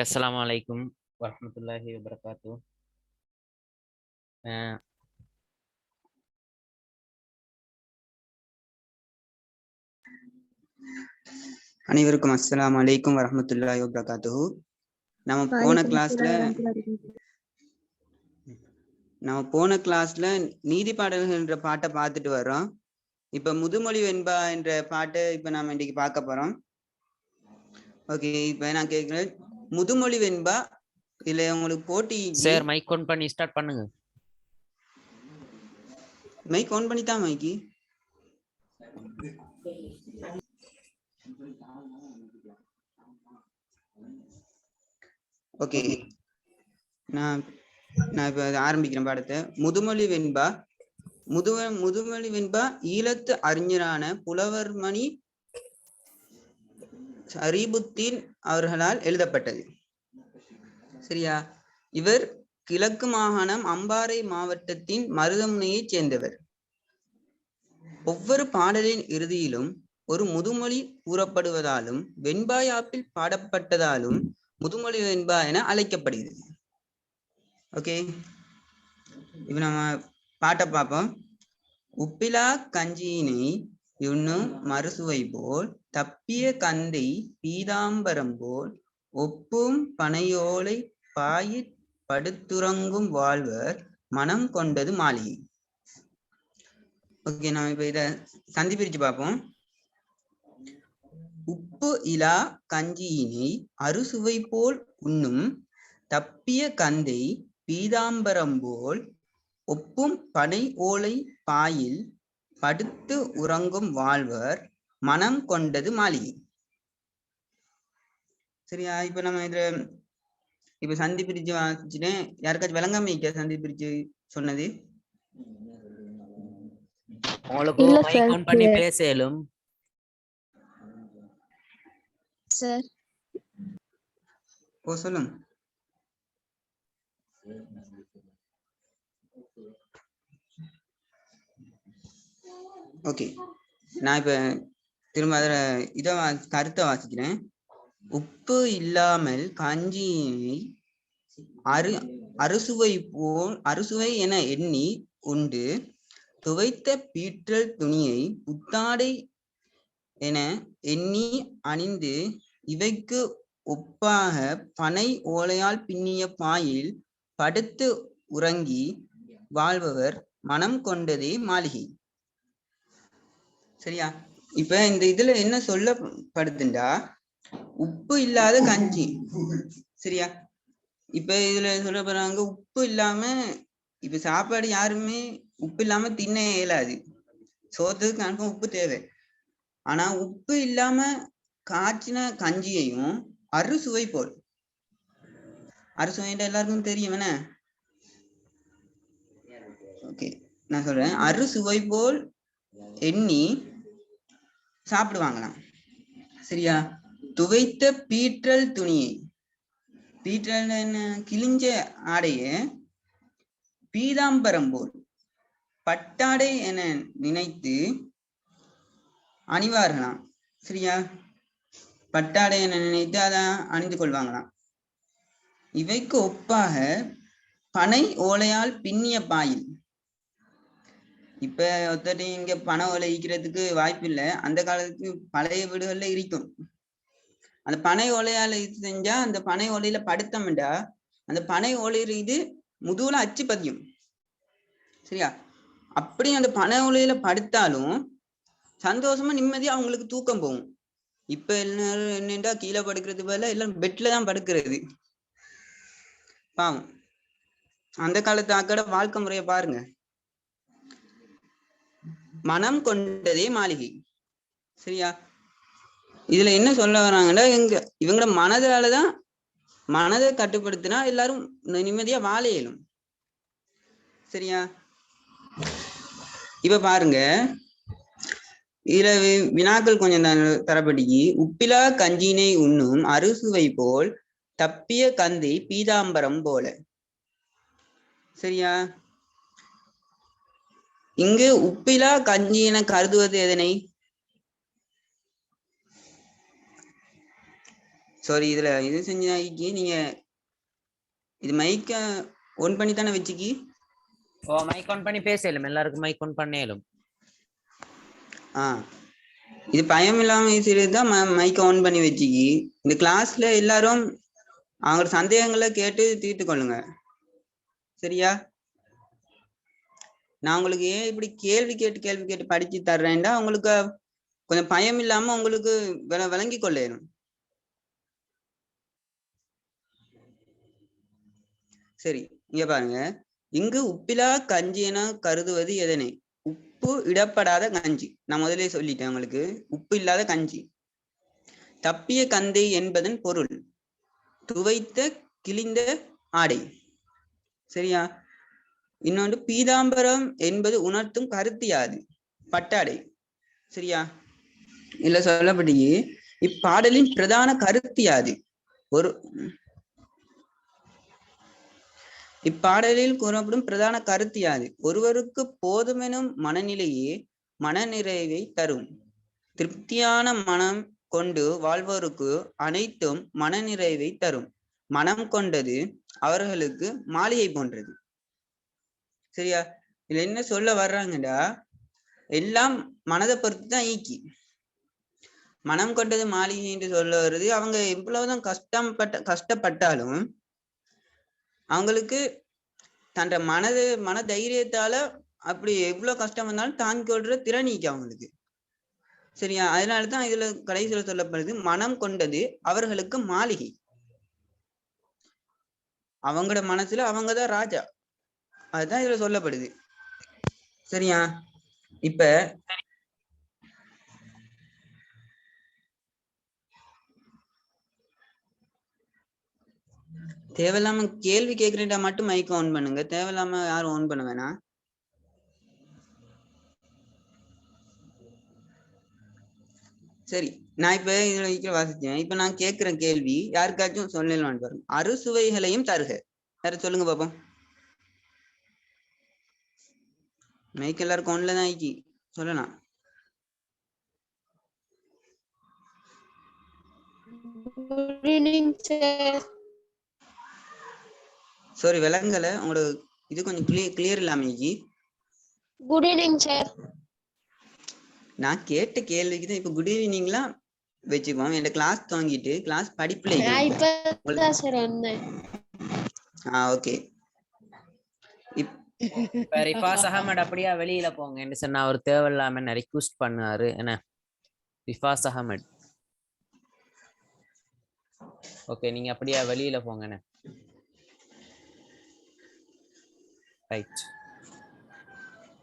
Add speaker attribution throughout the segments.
Speaker 1: Assalamualaikum warahmatullahi wabarakatuh.
Speaker 2: அனைவருக்கும் அஸ்ஸலாமு அலைக்கும் வரஹ்மத்துல்லாஹி வபரகாத்துஹு. நம்ம போன கிளாஸ்ல நீதி பாடல்கள் என்ற பாட்டை பார்த்துட்டு வர்றோம். இப்ப முதுமொழி வெண்பா என்ற பாட்டை இப்ப நாம இன்னைக்கு பார்க்க போறோம். ஓகே, இப்ப நான் கேட்கிறேன், முதுமொழி வெண்பா இதுல உங்களுக்கு போட்டி.
Speaker 1: சார் மைக் ஆன் பண்ணி ஸ்டார்ட் பண்ணுங்க.
Speaker 2: மைக் ஆன் பண்ணி தான் மைக்கி. ஓகே, நான் இப்ப ஆரம்பிக்கிறேன் பாடத்தை. முதுமொழி வெண்பா. முதுமொழி வெண்பா ஈழத்து அறிஞரான புலவர்மணி ஷரீபுத்தீன் அவர்களால் எழுதப்பட்டது. சரியா? இவர் கிழக்கு மாகாணம் அம்பாறை மாவட்டத்தின் மருதமுனையைச் சேர்ந்தவர். ஒவ்வொரு பாடலின் இறுதியிலும் ஒரு முதுமொழி கூறப்படுவதாலும் வெண்பாயாப்பில் பாடப்பட்டதாலும் முதுமொழி வெண்பா என அழைக்கப்படுகிறது. ஓகே, இப்ப நம்ம பாட்டை பார்ப்போம். உப்பிலா கஞ்சியினை இன்னும் மறுசுவை போல் தப்பிய கந்தை பீதாம்பரம் போல் ஒப்பும் பனையோலை பாயிற் படுத்துறங்கும் வாழ்வர் மனம் கொண்டது மாளிகை. ஓகே, நம்ம இப்ப இத சந்தி பிரிச்சு பார்ப்போம். உப்பு இலா கஞ்சியினை அறுசுவை போல் உண்ணும் தப்பிய கந்தை பீதாம்பரம் போல் ஒப்பும் பனை ஓலை பாயில் படுத்து உறங்கும் வாழ்வர் மனம் கொண்டது மாளிகை. சரியா? இப்ப நம்ம இதுல இப்ப சந்தி பிரிச்சு வாசிச்சுட்டேன். யாருக்காச்சும் விளங்காம சந்தி பிரிச்சு சொன்னது?
Speaker 1: உங்களுக்கு மைக் ஆன் பண்ணி பேசலும்
Speaker 3: சார்.
Speaker 2: ஓ, சொல்லுங்க. ஓகே, நான் இப்ப திரும்ப அதுல கருத்தை வாசிக்கிறேன். உப்பு இல்லாமல் கஞ்சியினை அறுசுவை என எண்ணி உண்டு துவைத்த பீற்றல் துணியை புத்தாடை என எண்ணி அணிந்து இவைக்கு ஒப்பாக பனை ஓலையால் பின்னிய பாயில் படுத்து உறங்கி வாழ்பவர் மனம் கொண்டதே மாளிகை. சரியா? இப்ப இந்த இதுல என்ன சொல்லப்படுதுண்டா, உப்பு இல்லாத கஞ்சி. சரியா? இப்ப இதுல சொல்ல போறாங்க, உப்பு இல்லாம இப்ப சாப்பாடு யாருமே உப்பு இல்லாம தின்ன இயலாது. சோத்துக்கு கணக்கும் உப்பு தேவை. ஆனா உப்பு இல்லாம காய்ச்சின கஞ்சியையும் அறுசுவை போல், அறுசுவைன்ற எல்லாருக்கும் தெரியும் என்ன? ஓகே, நான் சொல்றேன், அறுசுவை போல் எண்ணி சாப்பிடுவாங்களாம். சரியா? துவைத்த பீற்றல் துணியை, பீற்றல் என்ன, கிழிஞ்ச ஆடைய பீதாம்பரம் போல் பட்டாடை என நினைத்து அணிவார்களாம். சரியா? பட்டாடை என நினைத்து அதை அணிந்து கொள்வாங்களாம். இவைக்கு ஒப்பாக பனை ஓலையால் பின்னிய பாயில். இப்ப ஒருத்தர் இங்க பனை ஓலை ஈக்கிறதுக்கு வாய்ப்பு இல்லை. அந்த காலத்துக்கு பழைய வீடுகள்ல இருக்கும். அந்த பனை ஓலையால இது செஞ்சா அந்த பனை ஓலையில படுத்தோம்டா அந்த பனை ஓலையில இது முதுகுல அச்சு பதியும். சரியா? அப்படி அந்த பனை ஓலையில படுத்தாலும் சந்தோஷமா நிம்மதியா அவங்களுக்கு தூக்கம் போகும். இப்ப எல்லாரும் என்னண்டா கீழே படுக்கிறது போல எல்லாம் பெட்ல தான் படுக்கிறது. பாவம். அந்த காலத்து ஆக்கட வாழ்க்கை முறைய பாருங்க. மனம் கொண்டதே மாளிகை. சரியா? இதுல என்ன சொல்ல வராங்கன்னா, இவங்களோட மனதாலதான், மனதை கட்டுப்படுத்தினா எல்லாரும் நிம்மதியா வாழ இயலும். சரியா? இப்ப பாருங்க, இதுல வினாக்கள் கொஞ்சம் தரப்படிக்கு. உப்பிலா கஞ்சினை உண்ணும் அறுசுவை போல் தப்பிய கந்தை பீதாம்பரம் போல. சரியா? இங்கு உப்பிலா கஞ்சி என கருதுவது எதனை? சாரி, இதுல இது செஞ்சாக்கி நீங்க இது மைக்க ஒன் பண்ணி தானே வச்சுக்கி.
Speaker 1: ஓ மைக் ஆன் பண்ணி பேசலும், எல்லாருக்கும் மைக் ஆன் பண்ணேலும்.
Speaker 2: இது பயம் இல்லாம தான் மைக்க ஆன் பண்ணி வச்சுக்கி. இந்த கிளாஸ்ல எல்லாரும் அவங்க சந்தேகங்களை கேட்டு தீர்த்து கொள்ளுங்க, சரியா? நான் உங்களுக்கு ஏன் இப்படி கேள்வி கேட்டு படிச்சு தர்றேன்டா உங்களுக்கு கொஞ்சம் பயம் இல்லாம உங்களுக்கு விளங்கி கொள்ளணும். சரி, இங்க பாருங்க. இங்கு உப்பிலா கஞ்சி என கருதுவது எதனை? உப்பு இடப்படாத கஞ்சி. நான் முதலே சொல்லிட்டேன் உங்களுக்கு, உப்பு இல்லாத கஞ்சி. தப்பிய கந்தை என்பதன் பொருள் துவைத்த கிழிந்த ஆடை, சரியா? இன்னொன்று, பீதாம்பரம் என்பது உணர்த்தும் கருத்து யாது? பட்டாடை, சரியா? இல்ல சொல்லப்படி இப்பாடலின் பிரதான கருத்து யாது? இப்பாடலில் கூறப்படும் பிரதான கருத்து யாது? ஒருவருக்கு போதுமெனும் மனநிலையே மனநிறைவை தரும். திருப்தியான மனம் கொண்டு வாழ்வோருக்கு அனைத்தும் மனநிறைவை தரும். மனம் கொண்டது அவர்களுக்கு மாளிகை போன்றது, சரியா? இதுல என்ன சொல்ல வர்றாங்கடா, எல்லாம் மனதை பொறுத்து தான் ஈக்கி. மனம் கொண்டது மாளிகை என்று சொல்ல வருது. அவங்க எவ்வளவுதான் கஷ்டப்பட்டாலும் அவங்களுக்கு தன் மன தைரியத்தால அப்படி எவ்வளவு கஷ்டம் வந்தாலும் தாங்கி கொள்ற திறனிக்கு அவங்களுக்கு, சரியா? அதனாலதான் இதுல கடைசியில சொல்லப்படுது, மனம் கொண்டது அவர்களுக்கு மாளிகை. அவங்களோட மனசுல அவங்கதான் ராஜா, அதுதான் இதுல சொல்லப்படுது, சரியா? இப்ப தேவையில்லாம கேள்வி கேட்கிறேன்டா மட்டும் மைக் ஆன் பண்ணுங்க, தேவையில்லாம யாரும் ஆன் பண்ண வேணாம். சரி, நான் இப்ப இதுல வாசிச்சேன். இப்ப நான் கேட்கிற கேள்வி யாருக்காச்சும் சொல்லலான்னு பாருங்க. அறுசுவைகளையும் தருக. யாரும் சொல்லுங்க பாப்போம். மைக் எல்லாருக்கும் ஒன்ல தான் ஆக்கி சொல்லலாம்.
Speaker 3: Good evening, sir.
Speaker 2: சாரி, விளங்கல உங்களோட இது கொஞ்சம் கிளியர் இல்லாம.
Speaker 3: Good evening, sir.
Speaker 2: நான் கேட்ட கேள்விக்கு தான் இப்ப குட் ஈவினிங்லாம் வச்சுப்போம். என் கிளாஸ் துவங்கிட்டு கிளாஸ் படிப்புல ஓகே.
Speaker 1: ரிஃபாஸ் அகமட் அப்படியே வெளியில போங்க என்று சொன்னா அவர் தேவையில்லாம என்ன ரிக்வெஸ்ட் பண்ணாரு. என்ன ரிஃபாஸ் அகமட், ஓகே நீங்க அப்படியே வெளியில போங்க. என்ன ரைட்.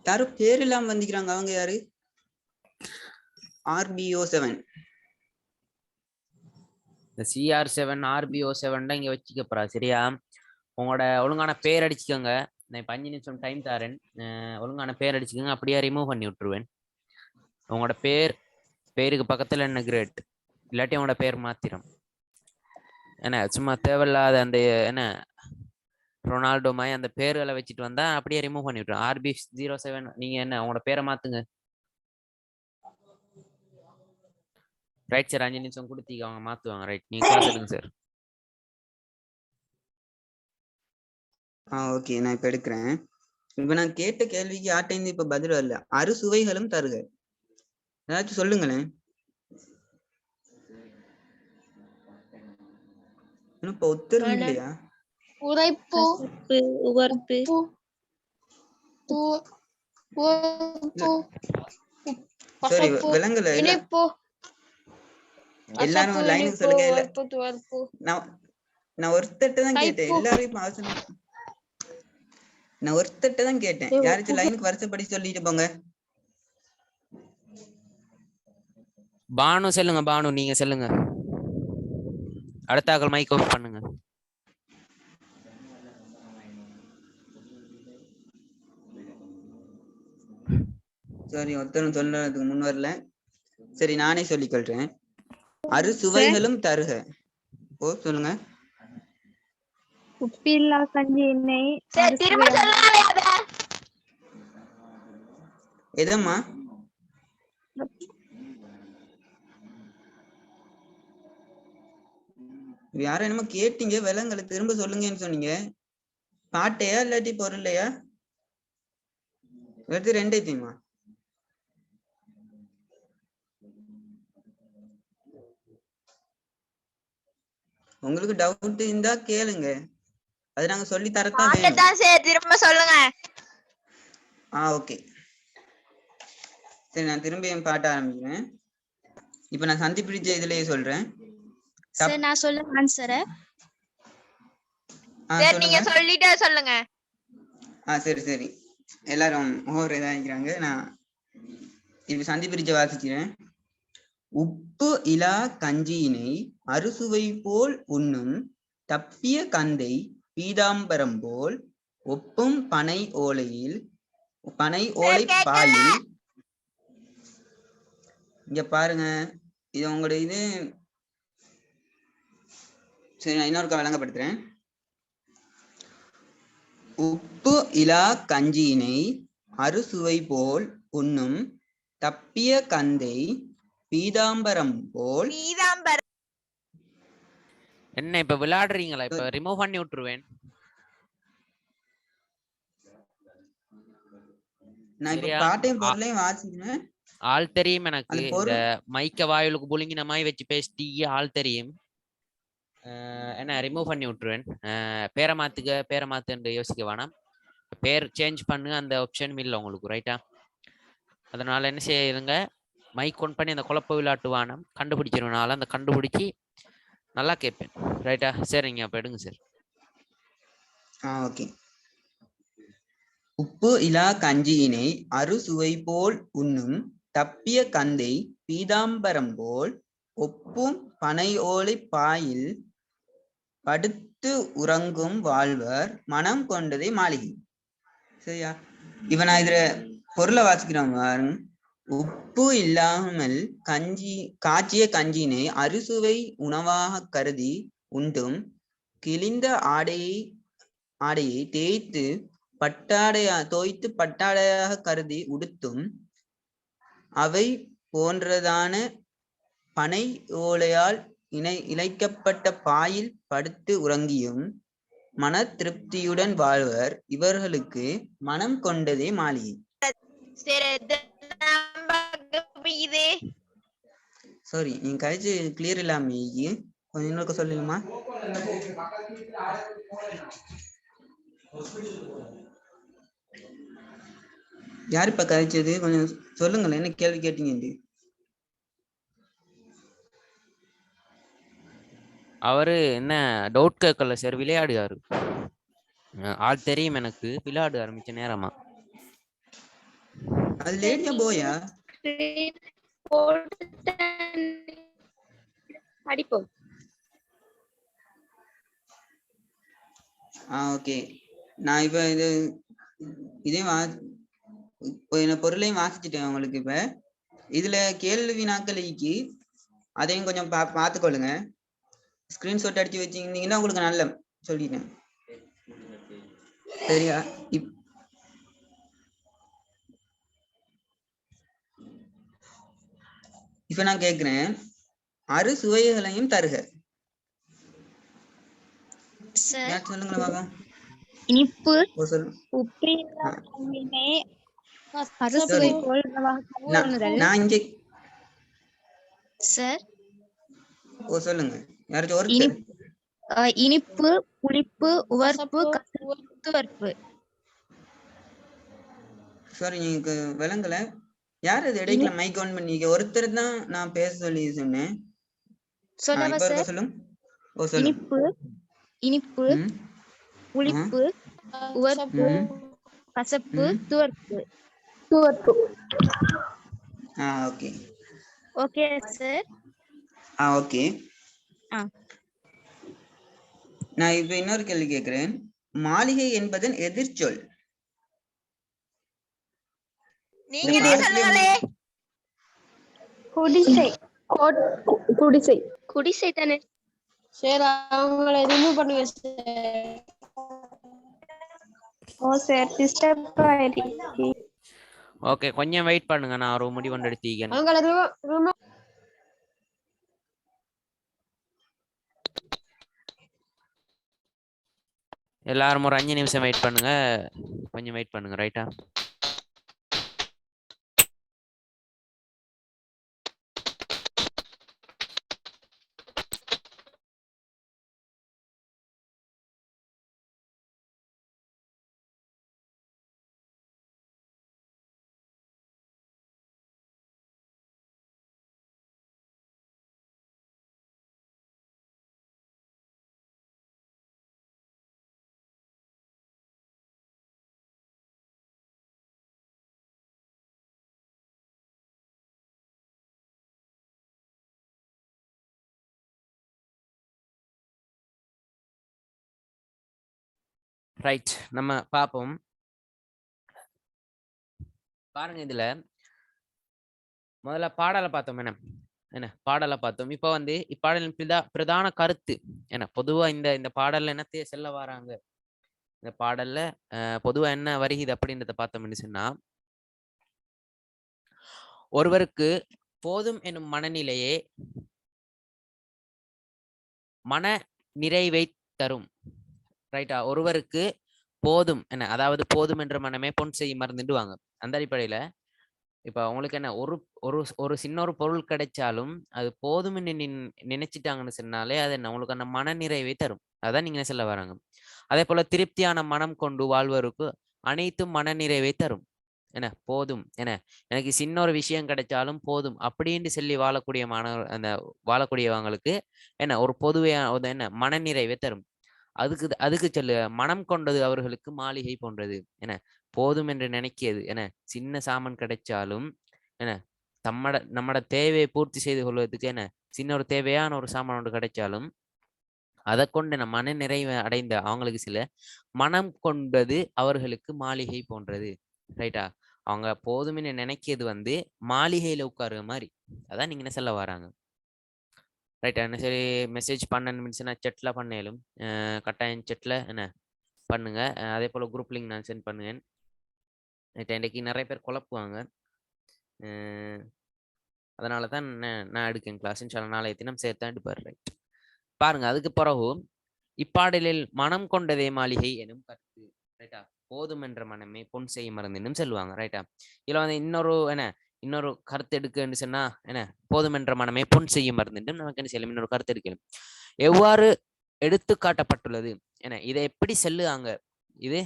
Speaker 2: யாரும் பேர் இல்லாம வந்துக்கிறாங்க, அவங்க யாரு? RBO7.
Speaker 1: இந்த CR7 RBO7 தான் இங்க வச்சுக்கப்பறா, சரியா? உங்களோட ஒழுங்கான பேர் அடிச்சுக்கோங்க. நான் இப்போ 5 நிமிஷம் டைம் தரேன், ஒழுங்கான பேர் அடிச்சுக்கோங்க. அப்படியே ரிமூவ் பண்ணி விட்டுருவேன். உங்களோட பேருக்கு பக்கத்துல என்ன கிரேட், இல்லாட்டி உங்களோட பேர் மாத்திரம். என்ன சும்மா தேவையில்லாத அந்த என்ன ரொனால்டோ மாதிரி அந்த பேர்களை வச்சுட்டு வந்தா அப்படியே ரிமூவ் பண்ணி விட்டுருவேன். RB07 நீங்க என்ன உங்களோட பேரை மாத்துங்க. ரைட் சார், 5 நிமிஷம் கொடுத்தீங்க, அவங்க மாத்துவாங்க. ரைட், நீங்க கிளாஸ் எடுங்க சார்.
Speaker 2: ஓகே, நான் இப்ப எடுக்கிறேன். இப்ப நான் கேட்ட கேள்விக்கு யார்ட்ட இப்ப பதில் வரல. அறுசுவைகளும் தருக, ஏதாச்சும் சொல்லுங்களேன். இப்ப உத்தரவு இல்லையா?
Speaker 3: உரைப்பு, உவர்ப்பு,
Speaker 2: சரி, விளங்கல. எல்லாரும் லைனுக்கு சொல்லுங்க. நான் ஒருத்தட்ட தான் கேட்டேன், எல்லாரும் நான் ஒருத்தட்ட தான் கேட்டேன். யாராச்சும் லைனுக்கு வருஷப்படி சொல்லிட்டு போங்க.
Speaker 1: பானு சொல்லுங்க. பானு நீங்க சொல்லுங்க. அடுத்தாக்கள் மைக் ஆஃப் பண்ணுங்க.
Speaker 2: சரி, ஒருத்தரும் சொல்றதுக்கு முன் வரல. சரி, நானே சொல்லிக் கொள்றேன். அறுசுவைகளும் தருக. ஓ சொல்லுங்க.
Speaker 4: உப்பில்லா கஞ்சி எண்ணெய்.
Speaker 2: எதம்மா? யாரும் என்னமோ கேட்டீங்க விலங்குகளை திரும்ப சொல்லுங்கன்னு சொன்னீங்க. பாட்டையா இல்லாட்டி பொருளையா இல்லாட்டி ரெண்டைத்தையுமா? உங்களுக்கு டவுட் இருந்தா கேளுங்க, அது நாங்க சொல்லி தரத்தான் வேணும்.
Speaker 3: திரும்ப சொல்லுங்க.
Speaker 2: ஓகே சரி, நான் திரும்ப என் பாட்ட ஆரம்பிக்கிறேன். இப்ப நான் சந்தி பிடிச்ச இதுலயே சொல்றேன்.
Speaker 3: சார் நான் சொல்லுங்க ஆன்சரை.
Speaker 2: நீங்க
Speaker 3: சொல்லிட்டே சொல்லுங்க.
Speaker 2: சரி சரி, எல்லாரும் ஒவ்வொரு இதாகிறாங்க. நான் இப்ப சந்தி பிரிச்ச வாசிக்கிறேன். உப்பு இலா கஞ்சியினை அறுசுவை போல் உண்ணும் தப்பிய கந்தை பீதாம்பரம் போல் ஒப்பும் பனை ஓலை பாயில். இங்க பாருங்க, இது உங்களுடைய இது. சரி, நான் இன்னொருக்கா விளங்கப்படுத்துறேன். உப்பு இலா கஞ்சியினை அறுசுவை போல் உண்ணும் தப்பிய கந்தை பீதாம்பரம் போல்.
Speaker 1: என்ன இப்ப விளையாடுறீங்களா? இப்ப ரிமூவ் பண்ணி விட்டுருவேன்.
Speaker 2: நான் இப்ப பாட்டையும் பொருளையும் வாசிக்கிறேன்.
Speaker 1: ஆள் தெரியும் எனக்கு. இந்த மைக்க வாயிலுக்கு புழுங்கின மாதிரி வச்சு பேசிட்டீங்க, ஆள் தெரியும். என்ன ரிமூவ் பண்ணி விட்டுருவேன். பேரை மாத்துன்னு யோசிக்க வேணாம். பேர் சேஞ்ச் பண்ணு அந்த ஆப்ஷனும் இல்லை உங்களுக்கு, ரைட்டா? அதனால என்ன செய்யுங்க, மைக் ஒன் பண்ணி அந்த குழப்ப விளையாட்டு வானம் கண்டுபிடிச்சிருவனால அந்த கண்டுபிடிச்சி நல்லா கேட்பேன், ரைட்டா? சரிங்க, அப்ப எடுங்க சார்.
Speaker 2: ஓகே. உப்பு இலா கஞ்சியினை அறுசுவை போல் உண்ணும் தப்பிய கந்தை பீதாம்பரம் போல் ஒப்பும் பனை ஓலை பாயில் படுத்து உறங்கும் வாழ்வர் மனம் கொண்டதை மாளிகை. சரியா? இப்ப நான் இதுல பொருளை வாசிக்கிறோம் பாருங்க. உப்பு இல்லாமல் காய்ச்சிய கஞ்சியினை அறுசுவை உணவாக கருதி உண்டும் கிழிந்த ஆடையை தேய்த்து பட்டாடையாக கருதி உடுத்தும் அவை போன்றதான பனை ஓலையால் இழைக்கப்பட்ட பாயில் படுத்து உறங்கியும் மன திருப்தியுடன் வாழ்வர் இவர்களுக்கு மனம் கொண்டதே மாளிகை. சாரி, நீங்க கழிச்சு கிளியர் இல்லாம கொஞ்சம் இன்னொரு சொல்லுங்கம்மா. யாரு இப்ப கழிச்சது கொஞ்சம் சொல்லுங்களேன், என்ன கேள்வி கேட்டீங்க?
Speaker 1: அவரு என்ன டவுட் கேட்கல சார், விளையாடுவாரு. ஆள் தெரியும் எனக்கு, விளையாடு ஆரம்பிச்ச நேரமா.
Speaker 2: அது லேடியா போயா?
Speaker 3: அடிப்போம்.
Speaker 2: ஓகே, நான் இப்ப இதையும் பொருளையும் வாசிச்சுட்டேன் உங்களுக்கு. இப்ப இதுல கேள்வி நாட்களுக்கு அதையும் கொஞ்சம் பார்த்துக்கொள்ளுங்க. ஸ்கிரீன்ஷாட் அடிச்சு வச்சிருந்தீங்கன்னா உங்களுக்கு நல்ல சொல்லிட்டேன். சரியா? இப்ப நான் கேக்குறேன், அறுசுவைகளையும் தருக. சொல்லுங்களா பாப்பா.
Speaker 3: இனிப்பு,
Speaker 2: உப்பு, நான் இங்க
Speaker 3: சார்
Speaker 2: சொல்லுங்க. யாராச்சும் ஒரு
Speaker 3: இனிப்பு, புளிப்பு, உவர்ப்பு, கசப்பு.
Speaker 2: சாரி, நீங்க விளங்கல. யார் அது இடையில மைக் ஆன் பண்ணீங்க? ஒருத்தர் தான் நான் பேச சொல்லி சொன்னேன்.
Speaker 3: இனிப்பு, புளிப்பு, உவர்ப்பு, கசப்பு, துவர்ப்பு.
Speaker 2: Okay
Speaker 3: okay sir.
Speaker 2: ஓகே, நான் இப்ப இன்னொரு கேள்வி கேட்கிறேன். மாளிகை என்பதன் எதிர்ச்சொல்.
Speaker 3: குடிசை தானே. சரி, அவங்களை ரிமூவ் பண்ணுங்க சார்.
Speaker 1: ஓகே, கொஞ்சம் வெயிட் பண்ணுங்க, நான் ஒரு முடிவு எடுத்தீங்க. எல்லாரும் ஒரு 5 நிமிஷம் வெயிட் பண்ணுங்க, கொஞ்சம் வெயிட் பண்ணுங்க. ரைட்டா? ரைட், நம்ம பார்ப்போம். பாருங்க, இதுல முதல்ல பாடலை பார்த்தோம். என்ன பாடலை பார்த்தோம். இப்போ வந்து இப்பாடலின் பிரதான கருத்து என்ன, பொதுவா இந்த பாடல்ல என்னத்தைய செல்ல வராங்க, இந்த பாடல்ல பொதுவா என்ன வருகிறது அப்படின்றத பார்த்தோம்னு சொன்னா, ஒருவருக்கு போதும் எனும் மனநிலையே மன நிறைவை தரும். ரைட்டா? ஒருவருக்கு போதும் என்ன, அதாவது போதும் என்ற மனமே பொன் செய்யும் மருந்துடுவாங்க. அந்த அடிப்படையில இப்ப உங்களுக்கு என்ன, ஒரு ஒரு ஒரு சின்ன ஒரு பொருள் கிடைச்சாலும் அது போதும்னு நினைச்சிட்டாங்கன்னு சொன்னாலே அது என்ன, உங்களுக்கு அந்த மன நிறைவை தரும். அதான் நீங்க சொல்ல வராங்க. அதே போல திருப்தியான மனம் கொண்டு வாழ்வருக்கு அனைத்தும் மன நிறைவை தரும். என்ன போதும், என்ன எனக்கு சின்ன ஒரு விஷயம் கிடைச்சாலும் போதும் அப்படின்னு சொல்லி வாழக்கூடிய அந்த வாழக்கூடியவங்களுக்கு என்ன ஒரு பொதுவையான என்ன மனநிறைவை தரும். அதுக்கு சொல்லு, மனம் கொண்டது அவர்களுக்கு மாளிகை போன்றது. என்ன போதும் என்று நினைக்கியது, என்ன சின்ன சாமான் கிடைச்சாலும் என்ன நம்மட தேவையை பூர்த்தி செய்து கொள்வதற்கு என்ன சின்ன ஒரு தேவையான ஒரு சாமான் ஒன்று கிடைச்சாலும் அதை கொண்டு மன நிறைவை அடைந்த அவங்களுக்கு சில மனம் கொண்டது அவர்களுக்கு மாளிகை போன்றது. ரைட்டா? அவங்க போதும்னு நினைக்கிறது வந்து மாளிகையில உட்காருற மாதிரி. அதான் நீங்க என்ன சொல்ல வராங்க. ரைட்டா? என்ன சரி, மெசேஜ் பண்ணணும்னு செட்ல பண்ணேலும் கட்டாயம் செட்ல என்ன பண்ணுங்க. அதே போல குரூப் லிங்க் நான் சென்ட் பண்ணுவேன். இன்றைக்கு நிறைய பேர் குழப்புவாங்க. அதனால தான் நான் எடுக்கேன் கிளாஸ். நாளைய தினம் சேர்த்தான் எடுப்பார். ரைட், பாருங்க. அதுக்கு பிறகு இப்பாடலில் மனம் கொண்டதே மாளிகை எனும் கருத்து. ரைட்டா? போதும் என்ற மனமே பொன் செய்யும் மருந்துன்னு சொல்லுவாங்க. ரைட்டா? இதுல வந்து இன்னொரு கருத்து எடுக்குன்னு சொன்னா என்ன, போதும் என்ற மனமே பொன் செய்யும் மருந்து நமக்கு என்ன செய்யலாம், இன்னொரு கருத்து எடுக்கணும். எவ்வாறு எடுத்து காட்டப்பட்டுள்ளது, என்ன இதை எப்படி செல்லுவாங்க, இது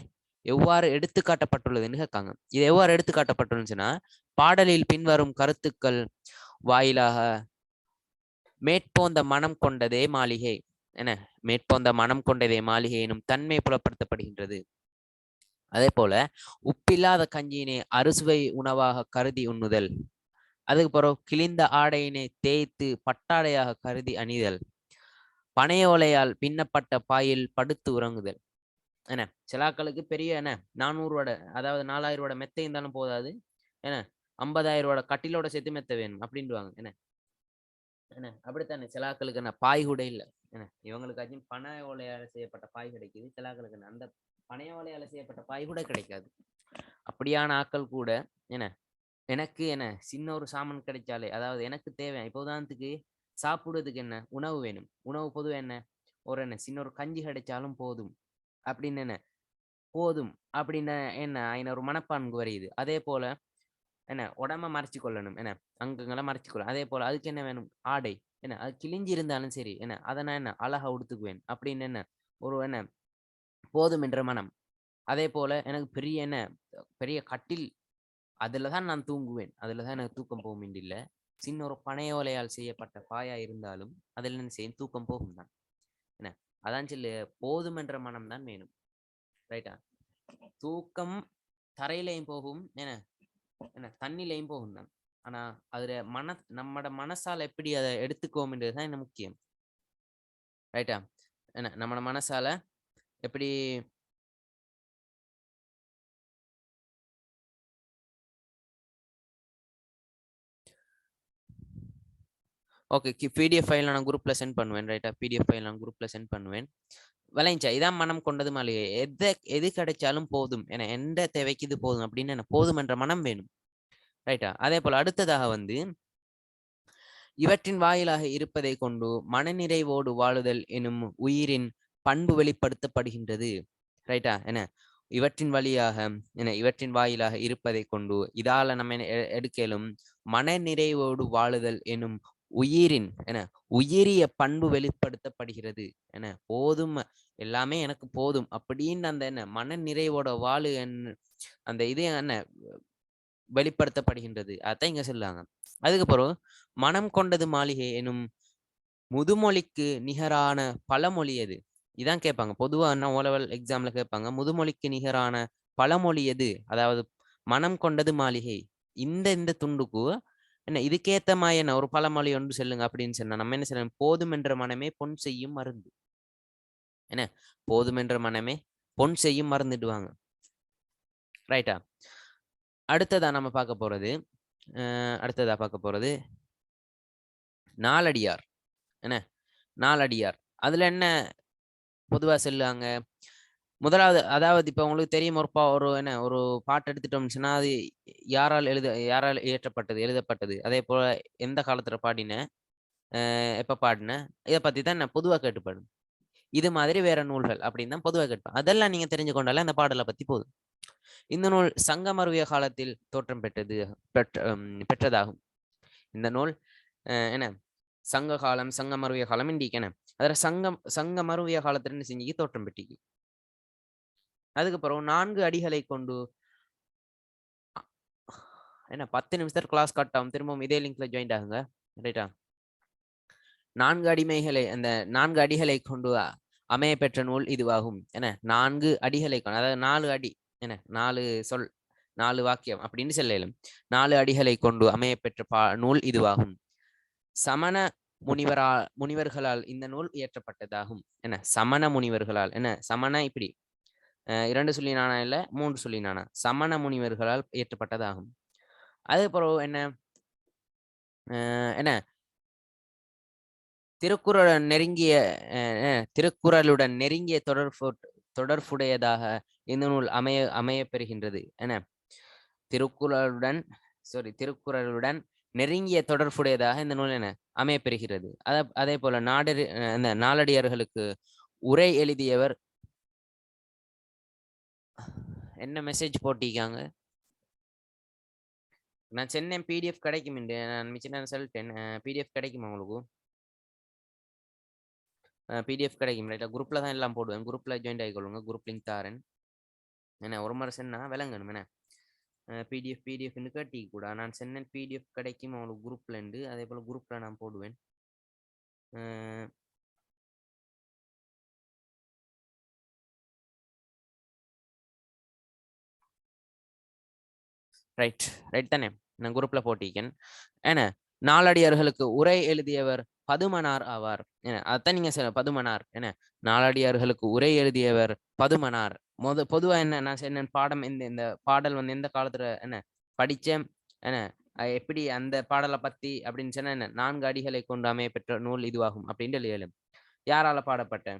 Speaker 1: எவ்வாறு எடுத்து காட்டப்பட்டுள்ளதுன்னு கேட்காங்க. இது எவ்வாறு எடுத்து காட்டப்பட்டுள்ளதுன்னா, பாடலில் பின்வரும் கருத்துக்கள் வாயிலாக மேற்போந்த மனம் கொண்டதே மாளிகை, என்ன மேற்போந்த மனம் கொண்டதே மாளிகை எனும் தன்மை புலப்படுத்தப்படுகின்றது. அதே போல உப்பில்லாத கஞ்சியினை அறுசுவை உணவாக கருதி உண்ணுதல், அதுக்கு பிறகு கிழிந்த ஆடையினை தேய்த்து பட்டாடையாக கருதி அணிதல், பனையோலையால் பின்னப்பட்ட பாயில் படுத்து உறங்குதல். என்ன சிலாக்களுக்கு பெரிய என்ன 400 அதாவது 4000 மெத்தை இருந்தாலும் போதாது, என்ன 50,000 கட்டிலோட சேர்த்து மெத்த வேணும் அப்படின்டுவாங்க. என்ன என்ன அப்படித்தானே சிலாக்களுக்கு என்ன பாய் கூட இல்லை. என்ன இவங்களுக்காச்சும் பனை ஓலையால செய்யப்பட்ட பாய் கிடைக்குது, சிலாக்களுக்கு என்ன அந்த பனை ஓலையால செய்யப்பட்ட பாய் கூட கிடைக்காது. அப்படியான ஆக்கள் கூட என்ன எனக்கு என்ன சின்ன ஒரு சாமான் கிடைச்சாலே, அதாவது எனக்கு தேவை, இப்போ உதாரணத்துக்கு சாப்பிடுறதுக்கு என்ன உணவு வேணும், உணவு பொதுவாக என்ன ஒரு என்ன சின்ன ஒரு கஞ்சி கிடைச்சாலும் போதும் அப்படின்னு என்ன போதும் அப்படின்னு என்ன ஒரு மனப்பான்கு வருது. அதே போல என்ன உடம்ப மறைச்சு கொள்ளணும், என்ன அங்கங்களை மறைச்சு கொள்ளணும். அதே போல அதுக்கு என்ன வேணும், ஆடை. என்ன அது கிழிஞ்சி இருந்தாலும் சரி, என்ன அதை நான் என்ன அழகா உடுத்துக்குவேன் அப்படின்னு என்ன ஒரு என்ன போதும் என்ற மனம். அதே போல எனக்கு பெரிய கட்டில், அதுலதான் நான் தூங்குவேன், அதுலதான் எனக்கு தூக்கம் போகும் இல்லை. சின்ன ஒரு பனையோலையால் செய்யப்பட்ட பாயா இருந்தாலும் அதில் என்ன செய்யும், தூக்கம் போகும் தான். என்ன அதான் சொல்லு, போதும் என்ற மனம் தான் வேணும். ரைட்டா? தூக்கம் தரையிலையும் போகும், என்ன தண்ணிலையும் போகும் தான். ஆனா அதுல நம்மட மனசால எப்படி அதை எடுத்துக்கோம்ன்றதுதான் என்ன முக்கியம். ரைட்டா? என்ன நம்மட மனசால எப்படி ஓகே, பிடிஎஃப் ஃபைல் நான் குரூப்ல சென்ட் பண்ணுவேன். ரைட்டா? பிடிஎஃப் ஃபைல் நான் குரூப்ல சென்ட் பண்ணுவேன். விளைஞ்சா இதான் மனம் கொண்டது மாளிகை. எது கிடைச்சாலும் போதும், என எந்த தேவைக்கு இது போதும் அப்படின்னு என்ன போதும் என்ற மனம் வேணும். ரைட்டா? அதே போல அடுத்ததாக வந்து இவற்றின் வாயிலாக இருப்பதை கொண்டு மனநிறைவோடு வாழுதல் எனும் உயிரின் பண்பு வெளிப்படுத்தப்படுகின்றது. ரைட்டா என்ன இவற்றின் வழியாக என்ன இவற்றின் வாயிலாக இருப்பதை கொண்டு இதால நம்ம எடுக்கலும் மன நிறைவோடு வாழுதல் எனும் உயிரின் என உயிரிய பண்பு வெளிப்படுத்தப்படுகிறது என போதும் எல்லாமே எனக்கு போதும் அப்படின்னு அந்த என்ன மன நிறைவோட வாழு அந்த இது என்ன வெளிப்படுத்தப்படுகின்றது. அதான் இங்க சொல்லுவாங்க. அதுக்கப்புறம் மனம் கொண்டது மாளிகை எனும் முதுமொழிக்கு நிகரான பழமொழி எது? இதான் கேட்பாங்க. பொதுவா என்ன ஓலெவல் எக்ஸாம்ல கேட்பாங்க. முதுமொழிக்கு நிகரான பழமொழி எது? அதாவது மனம் கொண்டது மாளிகை. இந்த துண்டுக்கு என்ன இதுக்கேத்த மாதிரி என்ன ஒரு பழமொழி ஒன்று சொல்லுங்க அப்படின்னு சொன்னா நம்ம என்ன சொல்லணும்? போதும் என்ற மனமே பொன் செய்யும் மருந்து. என்ன போதும் என்ற மனமே பொன் செய்யும் மறந்துடுவாங்க. ரைட்டா? அடுத்ததா நம்ம பார்க்க போறது நாலடியார். என்ன நாலடியார் அதுல என்ன பொதுவா சொல்லுவாங்க? முதலாவது அதாவது இப்ப உங்களுக்கு தெரியும் ஒரு என்ன ஒரு பாட்டு எடுத்துட்டோம்னு சொன்னா அது யாரால் எழுதப்பட்டது அதே போல எந்த காலத்துல பாடின எப்ப பாடின இதை பத்தி தான் நான் பொதுவா கேட்டுப்படும். இது மாதிரி வேற நூல்கள் அப்படின்னு தான் பொதுவாக கேட்பேன். அதெல்லாம் நீங்க தெரிஞ்சு கொண்டாலே அந்த பாடலை பத்தி போதும். இந்த நூல் சங்கமருவிய காலத்தில் தோற்றம் பெற்றதாகும். இந்த நூல் என்ன சங்கமருவிய காலம் இண்டிக்கன அதில் சங்கமருவிய காலத்துல செஞ்சு தோற்றம் பெற்றிக்கு. அதுக்கப்புறம் 4 அடிகளை கொண்டு என்ன 10 நிமிஷத்துல கிளாஸ் கட் ஆகும். திரும்பவும் இதே லிங்க்ல ஜாயின் ஆகுங்க. ரைட்டா? 4 அடிகளை கொண்டு அமைய பெற்ற நூல் இதுவாகும். என்ன 4 அடிகளை கொண்டு அதாவது 4 அடி என்ன 4 சொல் 4 வாக்கியம் அப்படின்னு சொல்லலும் 4 அடிகளை கொண்டு அமைய பெற்ற நூல் இதுவாகும். சமண முனிவர்களால் இந்த நூல் இயற்றப்பட்டதாகும். என்ன சமண முனிவர்களால் என்ன சமண இப்படி 2 சொல்லினானா இல்ல 3 சொல்லினானா சமண முனிவர்களால் இயற்றப்பட்டதாகும். அதுக்கப்புறம் என்ன திருக்குறளுடன் நெருங்கிய தொடர்புடையதாக இந்த நூல் அமைய பெறுகின்றது. என்ன திருக்குறளுடன் நெருங்கிய தொடர்புடையதாக இந்த நூல் என்ன அமைய பெறுகிறது. அதே போல நாலடியார்களுக்கு உரை எழுதியவர் என்ன மெசேஜ் போட்டிருக்காங்க? நான் சென்னேன் பிடிஎஃப் கிடைக்கும். நான் மிச்சம் சொல்லிட்டேன். பிடிஎஃப் கிடைக்குமா உங்களுக்கு? பிடிஎஃப் கிடைக்கும். ரைட்டா? குரூப்ல தான் எல்லாம் போடுவேன். குரூப்ல ஜாயின் ஆகிக்கொள்ளுங்க. குரூப் லிங்க் தாரேன். என்ன ஒரு மாதிரி சென்னா விளங்கணும். என்ன பிடிஎஃப்னு கேட்டி கூட நான் சென்னேன் பிடிஎஃப் கிடைக்கும் உங்களுக்கு குரூப்ல இருந்து. அதே போல குரூப்ல நான் போடுவேன். ரைட் தானே? நான் குரூப்ல போட்டிருக்கேன். என்ன நாலடியார்களுக்கு உரை எழுதியவர் பதுமனார் ஆவார். என்ன அதான் நீங்க பதுமனார். என்ன நாலடியார்களுக்கு உரை எழுதியவர் பதுமனார். பொதுவா என்ன நான் சொன்ன பாடம் இந்த பாடல் எந்த காலத்துல என்ன படிச்சேன் என்ன எப்படி அந்த பாடலை பத்தி அப்படின்னு சொன்னா என்ன 4 அடிகளை கொண்டு அமைய பெற்ற நூல் இதுவாகும் அப்படின்னு எழுதலும் யாரால பாடப்பட்ட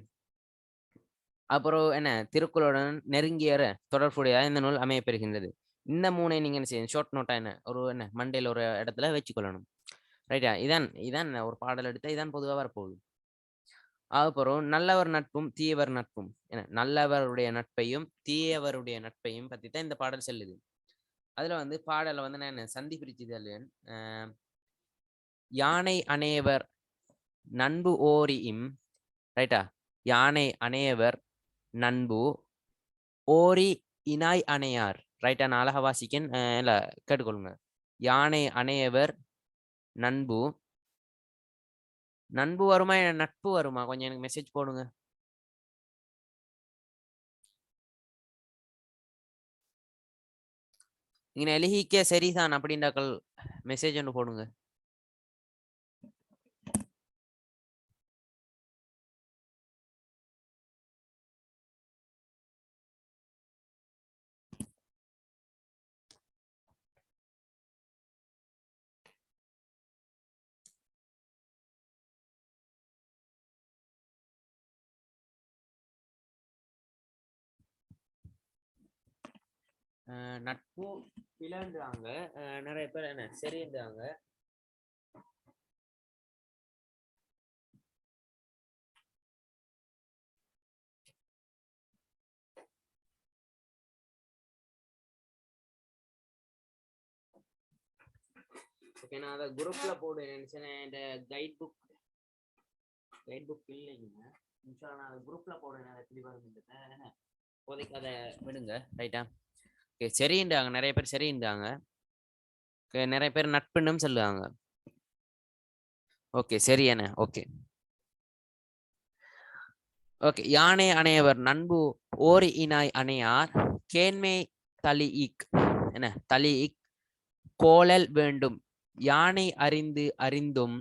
Speaker 1: அப்புறம் என்ன திருக்குறளுடன் நெருங்கிய தொடர்புடைய இந்த நூல் அமைய பெறுகின்றது. இந்த 3 நீங்க என்ன செய்யணும்? ஷார்ட் நோட்டா என்ன மண்டையில ஒரு இடத்துல வச்சுக்கொள்ளணும். ரைட்டா? இதான் ஒரு பாடல் எடுத்தா இதான் பொதுவாக வரப்போகுது. அதுக்கப்புறம் நல்லவர் நட்பும் தீயவர் நட்பும் என்ன நல்லவருடைய நட்பையும் தீயவருடைய நட்பையும் பத்தி தான் இந்த பாடல் செல்லுது. அதுல பாடலை நான் சந்தி பிரிச்சு தள்ளுவேன். யானை அணையவர் நண்பு ஓரியும் ரைட்டா? யானை அணையவர் நண்பு ஓரி இனாய் அணையார். ரைட்டா? நான் அழகா வாசிக்கேன். இல்ல கேட்டுக்கொள்ளுங்க. யானை அணையவர் நண்பு வருமா நட்பு வருமா? கொஞ்சம் எனக்கு மெசேஜ் போடுங்க. இங்க எழுதிக்க சரிதான் அப்படின்றாக்கள் மெசேஜ் ஒன்று போடுங்க. நட்பு பிளன்றாங்க. நிறைய பேர் என்ன சரின்றாங்க. ஓகே நான் அதை குரூப்ல போடுவேன். இந்த கைட் புக் இல்லைங்க. நான் குரூப்ல போடுவேன். அதை எப்படி வருதுன்னு இப்போதைக்கு அதை விடுங்க. ரைட்டா? ஓகே சரிண்டாங்க. நிறைய பேர் சரிண்டாங்க. நிறைய பேர் நட்புன்னு சொல்லுவாங்க. ஓகே சரி என்ன ஓகே ஓகே. யானை அணையவர் நண்பு ஓரி இனாய் அணையார் கேண்மை தலிஇக் என்ன தலிஇக் கோலல் வேண்டும். யானை அறிந்து அறிந்தும்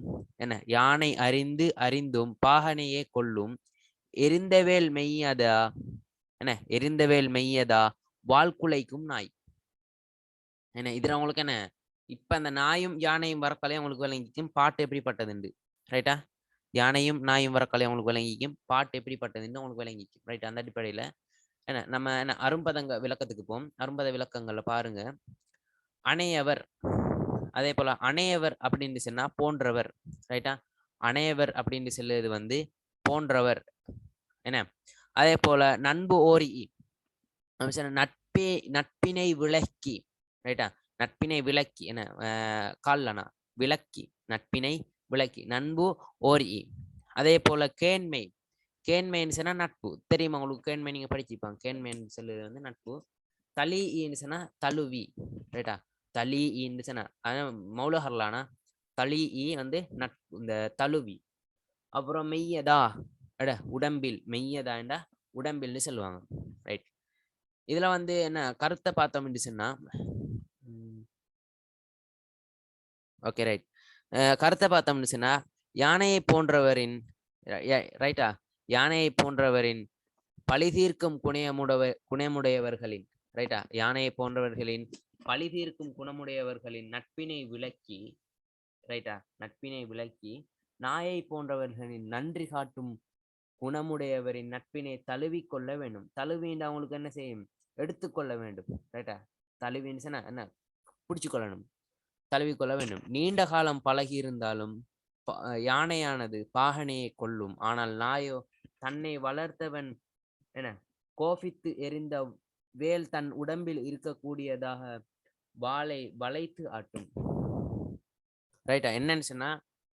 Speaker 1: என்ன யானை அறிந்து அறிந்தும் பாகனையே கொள்ளும். எரிந்தவேல் மெய்யதா என்ன எரிந்தவேல் மெய்யதா வாழ்குலைக்கும் நாய் என்ன. இதுல உங்களுக்கு என்ன இப்ப அந்த நாயும் யானையும் வரக்கலையும் உங்களுக்கு விளங்கிக்கும் பாட்டு எப்படிப்பட்டதுண்டு. ரைட்டா? யானையும் நாயும் வரக்கலையும் உங்களுக்கு விளங்கிக்கும் பாட்டு எப்படிப்பட்டதுன்னு உங்களுக்கு விளங்கிக்கும். ரைட்? அந்த அடிப்படையில என்ன நம்ம என்ன அரும்பதங்க விளக்கத்துக்கு போம். அரும்பத விளக்கங்கள்ல பாருங்க. அணையவர் அதே போல அணையவர் அப்படின்னு சொன்னா போன்றவர். ரைட்டா? அணையவர் அப்படின்னு சொல்லுறது வந்து போன்றவர் என்ன. அதே போல நண்பு ஓரி நட்பினை விளக்கி. ரைட்டா? நட்பினை விளக்கி என்ன கால்லனா விளக்கி நட்பினை விளக்கி நண்பு ஓரி. அதே போல கேண்மை கேண்மைன்னு சொன்னா நட்பு தெரியுமா உங்களுக்கு? கேண்மை நீங்க படிச்சுப்பாங்க. கேண்மைன்னு சொல்லுறது வந்து நட்பு. தலின்னு சொன்னா தழுவி. ரைட்டா? தலின்னு சொன்னா மௌலஹர்லானா தலி வந்து நட்பு இந்த தழுவி. அப்புறம் மெய்யதா உடம்பில் மெய்யதாண்டா உடம்பில்னு சொல்லுவாங்க. ரைட்? இதுல வந்து என்ன கருத்தை பார்த்தோம் சொன்னா ஓகே ரைட். கருத்தை பார்த்தோம்னு சொன்னா யானையை போன்றவரின் ரைட்டா யானையை போன்றவரின் பழி தீர்க்கும் குணமுடையவர்களின் ரைட்டா யானையை போன்றவர்களின் பழி தீர்க்கும் குணமுடையவர்களின் நட்பினை விளக்கி. ரைட்டா? நட்பினை விளக்கி நாயை போன்றவர்களின் நன்றி காட்டும் குணமுடையவரின் நட்பினை தழுவிக்கொள்ள வேண்டும். தழுவின்னு அவங்களுக்கு என்ன செய்யும்? எடுத்துக்கொள்ள வேண்டும். ரைட்டா? தழுவின்னு என்ன பிடிச்சு கொள்ளணும், தழுவிக்கொள்ள வேண்டும். நீண்ட காலம் பழகி இருந்தாலும் யானையானது பாகனையை கொள்ளும். ஆனால் நாயோ தன்னை வளர்த்தவன் என்ன கோபித்து எரிந்த வேல் தன் உடம்பில் இருக்கக்கூடியதாக வாளை வளைத்து ஆட்டும். ரைட்டா? என்னன்னு சொன்னா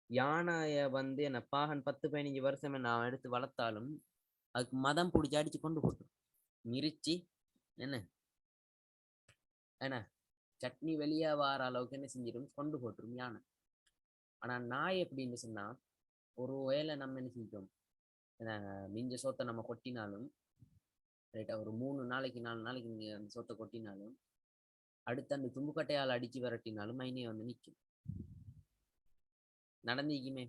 Speaker 1: யானைய வந்து என்ன பாகன் 10-15 வருஷம் நான் எடுத்து வளர்த்தாலும் அதுக்கு மதம் பிடிச்சி அடிச்சு கொண்டு போட்டும். மிரிச்சு என்ன என்ன சட்னி வெளியே வார அளவுக்கு என்ன செஞ்சிடும்? கொண்டு போட்டுரும் யானை. ஆனா நாய் எப்படின்னு சொன்னா ஒரு வேளை நம்ம என்ன செஞ்சோம் மிஞ்ச சோத்தை நம்ம கொட்டினாலும் ரைட்டா ஒரு 3 நாளைக்கு 4 நாளைக்கு நீங்க அந்த சோத்தை கொட்டினாலும் அடுத்து அந்த தும்புக்கட்டையால் அடிச்சு விரட்டினாலும் மைனியை வந்து நிற்கும். நடந்திக்குமே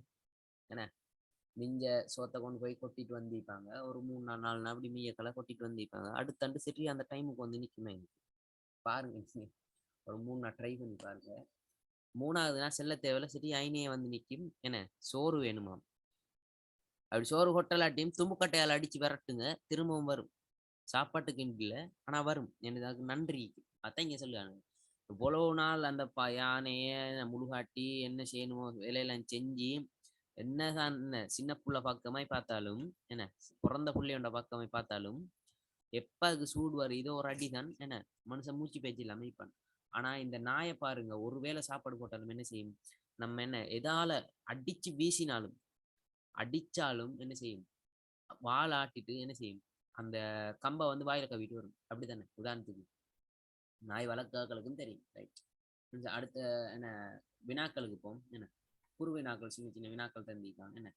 Speaker 1: என்ன மிஞ்ச சோத்தை கொண்டு போய் கொட்டிட்டு வந்திருப்பாங்க. ஒரு 3-4 நாள் அப்படி மீயக்கெல்லாம் கொட்டிட்டு வந்திருப்பாங்க. அடுத்தண்டு சரி அந்த டைமுக்கு வந்து நிற்குமே பாருங்க. ஒரு 3 நாள் ட்ரை பண்ணி பாருங்க. 3வது நாள் செல்ல தேவையில்ல சரி ஐனியே வந்து நிற்கும். என்ன சோறு வேணுமா? அப்படி சோறு ஹோட்டலாட்டியும் தும்புக்கட்டையால் அடிச்சு விரட்டுங்க, திரும்பவும் வரும். சாப்பாட்டுக்கு இல்லை ஆனா வரும். எனக்கு நன்றி. அதான் இங்க சொல்லுவாங்க. இவ்வளவு நாள் அந்த யானைய முழுகாட்டி என்ன செய்யணுமோ வேலையெல்லாம் செஞ்சு என்னதான் என்ன சின்ன புள்ள பக்கமாய் பார்த்தாலும் என்ன பிறந்த புள்ளையோட பக்கமாய் பார்த்தாலும் எப்ப அதுக்கு சூடு வருதோ ஒரு அடிதான் என்ன மனுஷன் மூச்சு பேச்சு இல்லாம இருப்பான். ஆனா இந்த நாயை பாருங்க, ஒருவேளை சாப்பாடு போட்டாலும் என்ன செய்யும்? நம்ம என்ன எதால அடிச்சு வீசினாலும் அடிச்சாலும் என்ன செய்யும்? வால் ஆட்டிட்டு என்ன செய்யும்? அந்த கம்பை வந்து வாயில கவிட்டு வரும். அப்படித்தானே? உதாரணத்துக்கு நாய் வளர்க்காக்களுக்கும் தெரியும். ரைட்? அடுத்த என்ன வினாக்களுக்கு போம். என்ன குறு வினாக்கள் சின்ன சின்ன வினாக்கள் தந்திருக்காங்க. என்ன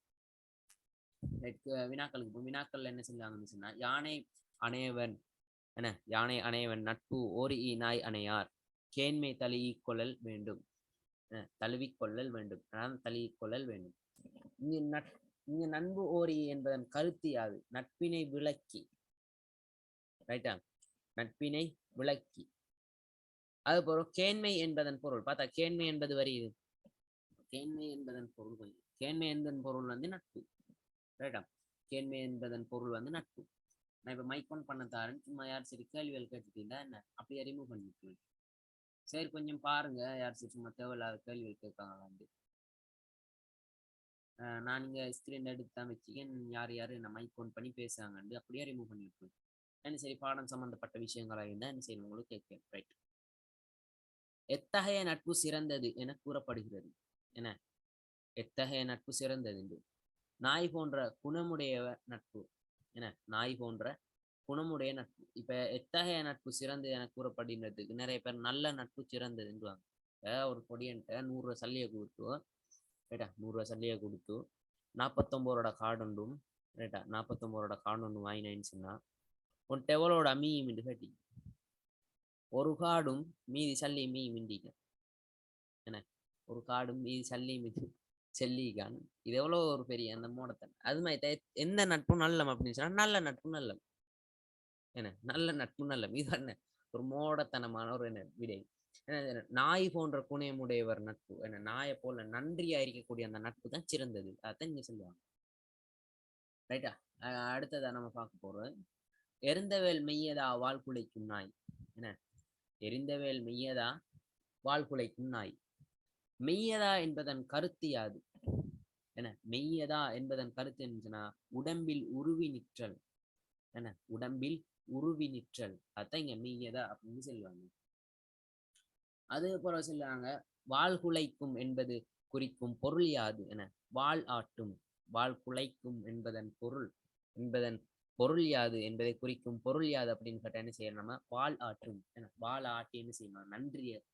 Speaker 1: வினாக்களுக்கு போம். வினாக்கள்ல என்ன செஞ்சாங்கன்னு சொன்னா யானை அணையவன் என்ன யானை அணையவன் நட்பு ஓரி நாய் அணையார் கேண்மை தழுவிக்கொள்ளல் வேண்டும். தழுவிக்கொள்ளல் வேண்டும். தழுவிக்கொள்ளல் வேண்டும். இங்க நண்பு ஓரி என்பதன் கருத்து யாது? நட்பினை விளக்கி. ரைட்டா? நட்பினை விளக்கி. அது போல கேண்மை என்பதன் பொருள் பார்த்தா கேண்மை என்பது வருது. கேண்மை என்பதன் பொருள் கேண்மை என்பதன் பொருள் வந்து நட்பு. ரைட்டா? கேண்மை என்பதன் பொருள் வந்து நட்பு. நான் இப்ப மைக் ஆன் பண்ண தாரேன். சும்மா யார் சரி கேள்விகள் கேட்டுட்டீங்களா என்ன அப்படியே ரிமூவ் பண்ணிட்டு சரி கொஞ்சம் பாருங்க. யார் சரி சும்மா தேவையில்லாத கேள்விகள் கேட்காங்க வந்து நான் இங்க ஸ்கிரீன் எடுத்து தான் வச்சுக்கேன். யார் யாரு என்ன மைக் ஆன் பண்ணி பேசுறாங்கன்னு அப்படியே ரிமூவ் பண்ணிட்டு என்ன சரி பாடம் சம்பந்தப்பட்ட விஷயங்களா இருந்தா என்ன சரி உங்களுக்கு கேட்கேன். ரைட்? எத்தகைய நட்பு சிறந்தது என கூறப்படுகிறது என எத்தகைய நட்பு சிறந்தது என்று நாய் போன்ற குணமுடைய நட்பு என நாய் போன்ற குணமுடைய நட்பு. இப்ப எத்தகைய நட்பு சிறந்தது என கூறப்படுகிறதுக்கு நிறைய பேர் நல்ல நட்பு சிறந்ததுன்றாங்க. ஒரு பொடியன்ட்ட 100 ரூபா சல்லியை கொடுத்து ரைட்டா 100 ரூபா சல்லியை கொடுத்து 49 கார்டுண்டும் ரைட்டா 49 கார்டு வாங்கினேன்னு சொன்னா உன்ட்ட எவ்வளோட மீயும் மிண்டு கட்டி ஒரு கார்டும் மீதி சல்லி மீ மிண்டிக்க என்ன ஒரு கார்டும் மீதி சல்லி மிதி செல்லிக்கான். இது எவ்வளோ ஒரு பெரிய அந்த மோடத்தன். அது மாதிரி எந்த நட்பும் நல்லம் அப்படின்னு சொன்னா நல்ல நட்பு நல்லம் என்ன நல்ல நட்பு நல்லம். இது என்ன ஒரு மோடத்தனமான ஒரு என்ன விடை. நாய் போன்ற குணமுடையவர் நட்பு என்ன நாயை போல நன்றியா இருக்கக்கூடிய அந்த நட்பு தான் சிறந்தது. அதான் இங்க சொல்லுவாங்க. ரைட்டா அடுத்ததா நம்ம பார்க்க போறோம். எருந்தவேல் மெய்யதா வால் குலைக்கும் நாய் என்ன எரிந்தவேல் மெய்யதா வால் குலைக்கும் நாய். மெய்யதா என்பதன் கருத்து யாது என மெய்யதா என்பதன் கருத்து என்னன்னா உடம்பில் உருவி நிற்றல் என்ன உடம்பில் உருவி நிற்றல். அதான் இங்க மெய்யதா அப்படின்னு சொல்லுவாங்க. அது போல சொல்லுவாங்க வால் குலைக்கும் என்பது குறிக்கும் பொருள் யாது என வால் ஆட்டும். வால் குலைக்கும் என்பதன் பொருள் யாது என்பதை குறிக்கும் பொருள் யாது அப்படின்னு கேட்டா என்ன செய்யணும் நம்ம வால் ஆட்டும். வால் ஆட்டி என்ன செய்யணும் நன்றியை